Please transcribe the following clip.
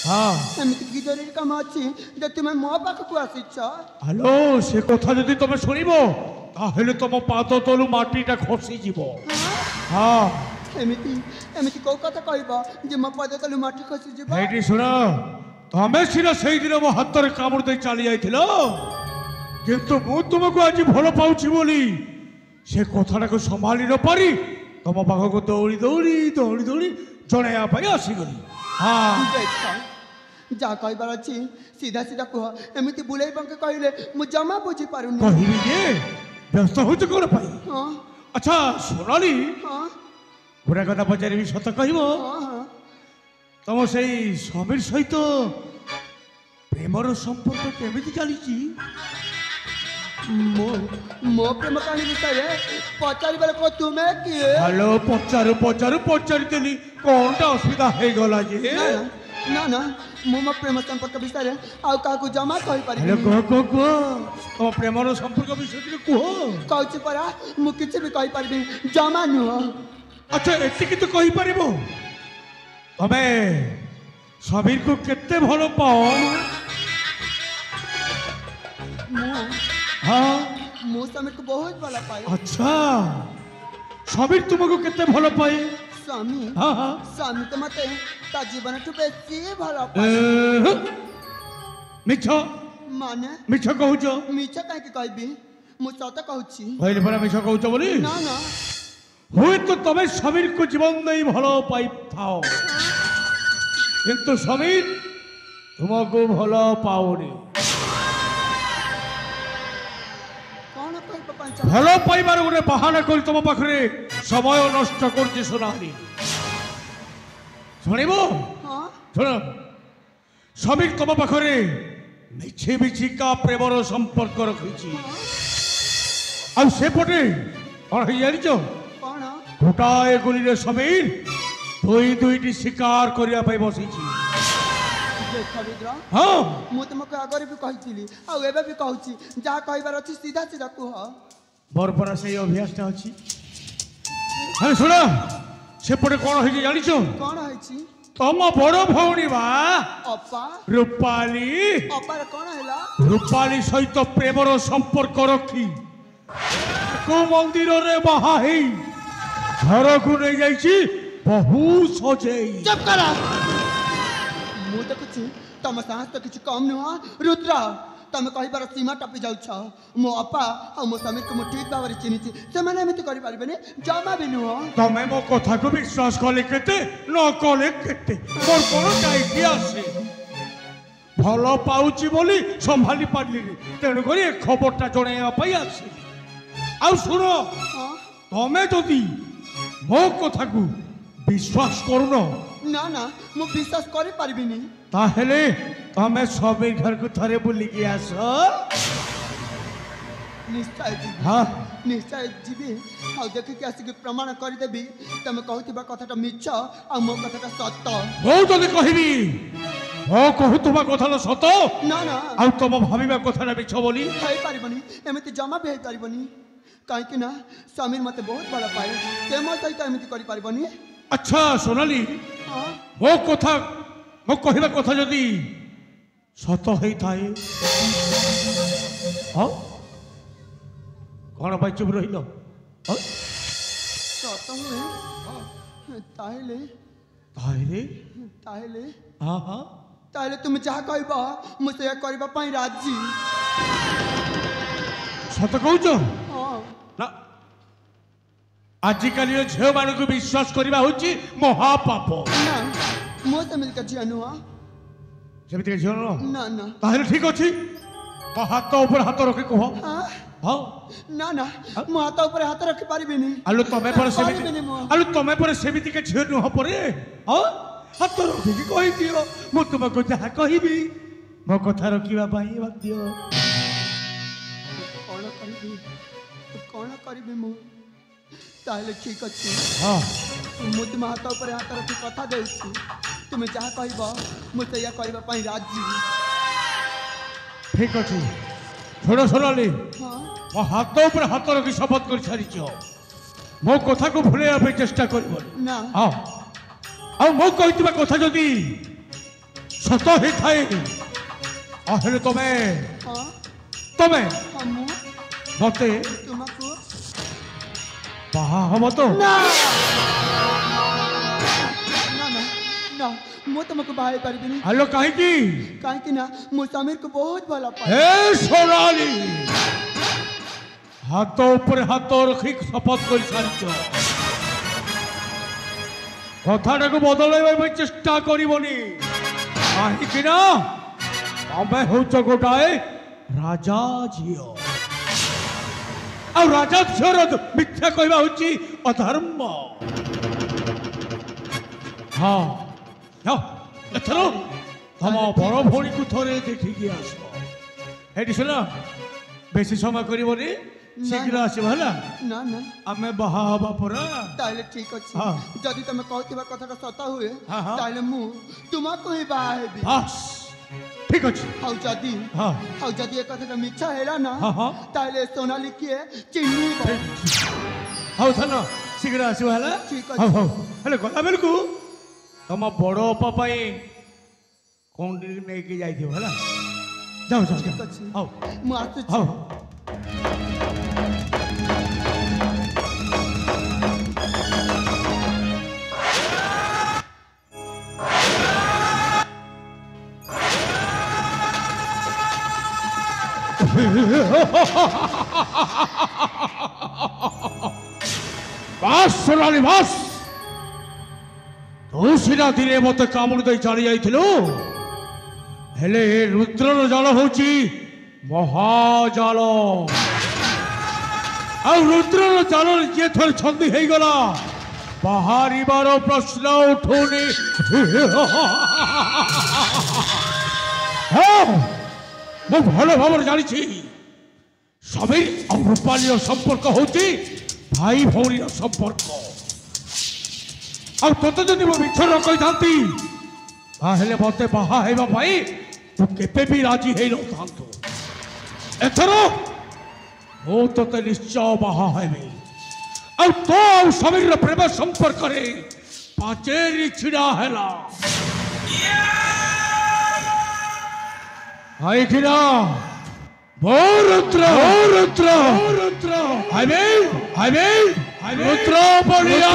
हाँ एमती कि जरूरी काम अच्छी जे तुम मो पाखक आसीच हेलो से कथा जदि तुम शुणव ताहले तुम पाद तलु माटीटा खसी जीव हाँ एमती एमती कौ कथा कहब जे मो पद तलु माटी खसी जीव एटी सुन तमें सीना से दिन मो हाथ में कामुड़ दे चली जाइथिलो किंतु मु तुमको आज भल पाउछि बोली से कथाटा को संभाली न पारी तुम पाखक दौड़ी दौड़ी दौड़ी दौड़ी जणाया पाई आसीगली हाँ जा कहबार अच्छी सीधा सीधा कह एमती बुलाई बंके कहले मु जमा बुझी पारुनी कहबी जे व्यस्त होछ कोन पाई हाँ अच्छा सोनाली हाँ गोटे कथा पचारि सत कह हाँ तुम से समीर सहित प्रेमर संपर्क केमी चली मो मो प्रेम कहानी विषय पचार बेले को तुम्हें किए हेलो पचारू पचारू पचारि कौनटा असुविधा हो गला जे ना ना मो मो प्रेम संपर्क विषय आउ काकू जमा कहि पारि हेलो कह तुम प्रेमर संपर्क विषय कह कहछि परा मु किछि भी कहि पारिबि जमा नुह अच्छा एतिक तो कहि परिबो तमे समीर को केते भलो पाओ मु हाँ मु समीर को बहुत भला पाए अच्छा समीर तुमको केते भलो पाए स्वामी हाँ हाँ स्वामी तो मते ता जीवन ठु बेसी भला पाए मिछ माने मिछ कहूच मिछ काहे कि कहबी मु सत कहछि कहले परा मिछ कहूच बोली ना ना हुए तो तमें समीर को जीवन नहीं भलो पाई थाओ किंतु समीर तुमको भलो पाओनी कौन कहब पंच भलो पाइबार गोटे बहाना कर तुम पाखरे समय नष्ट कर सुनानी शुणव हां शुण समीर तुम पाखरे मिछे मिछिका प्रेमर संपर्क रखी आसेपटे कौन है जान कौन गोटाए गुली समीर दुई दुईटी शिकार करने बसी देख रुद्र हाँ मु तुमको आगर भी कही आ एबे भी कहूची जा कहबार अछि सीधा सीधा कह मोर पर से अभ्यास अच्छी हाँ शुण सेपटे कौन है जान कौन है तुम बड़ भौणी बा अपा रूपाली अपार कौन हैला रूपाली सहित प्रेमर संपर्क रखी को मंदिर रे बाहा घर को नहीं जाइछि बहु सजे चुप करा मु देखुची तुम साहस तो किछ कम नुह रुद्र तुम कहबार सीमा टपी जाउछ मो अपा आ मो समीर को मु ठीक भाବରେ चिन्हिछि ସେମାନେ ଏମିତି କରିପାରିବେନି जमा भी नुह तमें मो कथा को विश्वास कले केते न कले केते मोर कोन काई आसे भल पाउची बोली संभाली पारली तेणु करी खबरटा जणाइबा पई आसी आ सुनो हां तमें जदि मो कथा को विश्वास करुन ना ना मु विश्वास करि पारिबिनी ताहेले तमें समीर घर को थरे बुली के आस निश्चय जी हाँ निश्चय जीवी आ देखि के आसिक प्रमाण कर देबी तुम कहथिबा कथाटा मिछ आ मो कथाटा सत्य बहुत जल्दी कहबी मो कहूथुबा कथा सत ना ना आ तुम भाविबा कथा मिछ बोली खाई पारिबनी एमिति जमा भी हेई पारिबनी काहे ना समीर मते बहुत भला पाए ते मो सहित एमिति करि पारिबनी अच्छा सोनाली हां मो कथा मो कहबा कथा जदी सत हेई थाए हाँ कौन भाई चुप रहिलो हाँ सत हुए ताहेले ताहेले ताहेले हाँ हाँ ताहेले तुम जहाँ कहबा मु से करबा पई राजी सत कहूच हां ना आजिकल झील मान को विश्वास करवा हूँ महापाप ना मो से मिलकर झिया नुह सेमती झील ना ना ताहले ठीक अच्छी तो हाथ ऊपर हाथ रखी कह हाँ हाँ ना ना मो हाथ ऊपर हाथ रखि पारिबिनी आलू तमें पर सेमिति पारिबिनी मो आलू तमें पर सेमिति के झील नुह परे हाँ हाथ रखिकी कही दियो मु तुमको जहाँ कहबी मो कथा रखा बाध्य कौन करी मु ताहले ठीक अच्छी हाँ मु तुम हाथ ऊपर हाथ रखी कथा देउछि तुम जहाँ कहब मु से करबा पई राजी ठीक अच्छी छोड़ सोनाली हाँ मो हाथ ऊपर हाथ रखी शपथ कर सारी मो कथा को भूलैया चेष्टा कर ना हाँ आ मो कहता कथा जदि ସତ ହେଇଥାଏ ହେଲେ ତମେ ହଁ ତମେ ହଁ ମୁଁ ମତେ ତୁମକୁ ବାହା ହବ ତ? ନା ନା ନା ନା ମୁଁ ତୁମକୁ ବାହା ହେଇପାରିବିନି। ଆଲୋ କାହିଁକି? କାହିଁକି ନା ମୁଁ ସମୀରକୁ ବହୁତ ଭଲ ପାଏ। ହେ ସୋନାଲି ହାତ ଉପରେ ହାତ ରଖି ଶପଥ କରି ସାରିଛ କଥାଟାକୁ ବଦଳାଇବା ପାଇଁ ଚେଷ୍ଟା କରିବନି କାହିଁକି ନା ତମେ ହଉଛ ଗୋଟାଏ ରାଜା ଝିଅ ଆଉ ରାଜା ଝିଅର ମିଥ୍ୟା କହିବା ହଉଛି ଅଧର୍ମ। ହଁ ଯାଅ ଏଥର ତମ ବଡ଼ ଭଉଣୀକୁ ଥରେ ଦେଖିକି ଆସିବ। ଏଠି ଶୁଣ ବେଶୀ ସମୟ କରିବନି ଶୀଘ୍ର ଆସିବ ହେଲା ନା ନା ଆମେ ବାହା ହବା ପରା। ତାହେଲେ ଠିକ ଅଛି ହଁ। ଯଦି ତମେ କହୁଥିବା କଥାଟା ସତ ହୁଏ ହଁ, ହଁ। ତାହେଲେ ମୁଁ ତୁମକୁ ହିଁ ବାହା ହେବି। ବାସ୍ ଠିକ ଅଛି। ଆଉ ଯଦି ହଁ ଆଉ ଯଦି ଏ କଥାଟା ମିଛ ହେଲା ନା ହଁ, ହଁ। ତାହେଲେ ସୋନାଲି କିଏ ଚିହ୍ନିବ। ହଉ ଧନ ଶୀଘ୍ର ଆସିବ ହେଲା। ଠିକ ଅଛି। ହଉ ହଉ ହେଲେ ଗଲା ବେଳକୁ ତମ ବଡ଼ ଅପା ପାଇଁ କଣ ଟିକେ ନେଇକି ଯାଇଥିବ ହେଲା। ଯାଉ ଯାଉ ଠିକ ଯାଉ। ଅଛି ହଉ ମୁଁ ଆସୁଛି। ହଉ ବାସ୍ সোনালি ବାସ୍ ତୁ ସିନା ଦିନେ ମତେ କାମୁଡ଼ି ଦେଇ ଚାଲି ଯାଇଥିଲୁ ହେଲେ ଏ ରୁଦ୍ରର ଜାଲ ହଉଛି ମହାଜାଲ ଆଉ ରୁଦ୍ରର ଜାଲରେ ଯିଏ ଥରେ ଛନ୍ଦି ହେଇଗଲା ବାହାରିବାର ପ୍ରଶ୍ନ ଉଠୁନି। ହଁ ମୁଁ ଭଲ ଭାବରେ ଜାଣିଛି ସମୀର ଆଉ ରୂପାলীର ସମ୍ପର୍କ ହଉଛି ଭାଇ ଭଉଣୀର ସମ୍ପର୍କ ଆଉ ତୋତେ ଯଦି ମୁଁ ମିଛ ନ କହିଥାନ୍ତି ତାହେଲେ ମତେ ବାହା ହେବା ପାଇଁ ତୁ କେବେ ବି ରାଜି ହେଇନଥାନ୍ତୁ। ଏଥର ମୁଁ ତୋତେ ନିଶ୍ଚୟ ବାହା ହେବି ଆଉ ତୋ ଆଉ ସମୀରର ପ୍ରେମ ସମ୍ପର୍କରେ ପାଚେରୀ ଛିଡ଼ା ହେଲା କାହିଁକିନା ରୁଦ୍ର ରୁଦ୍ର ବଳିଆ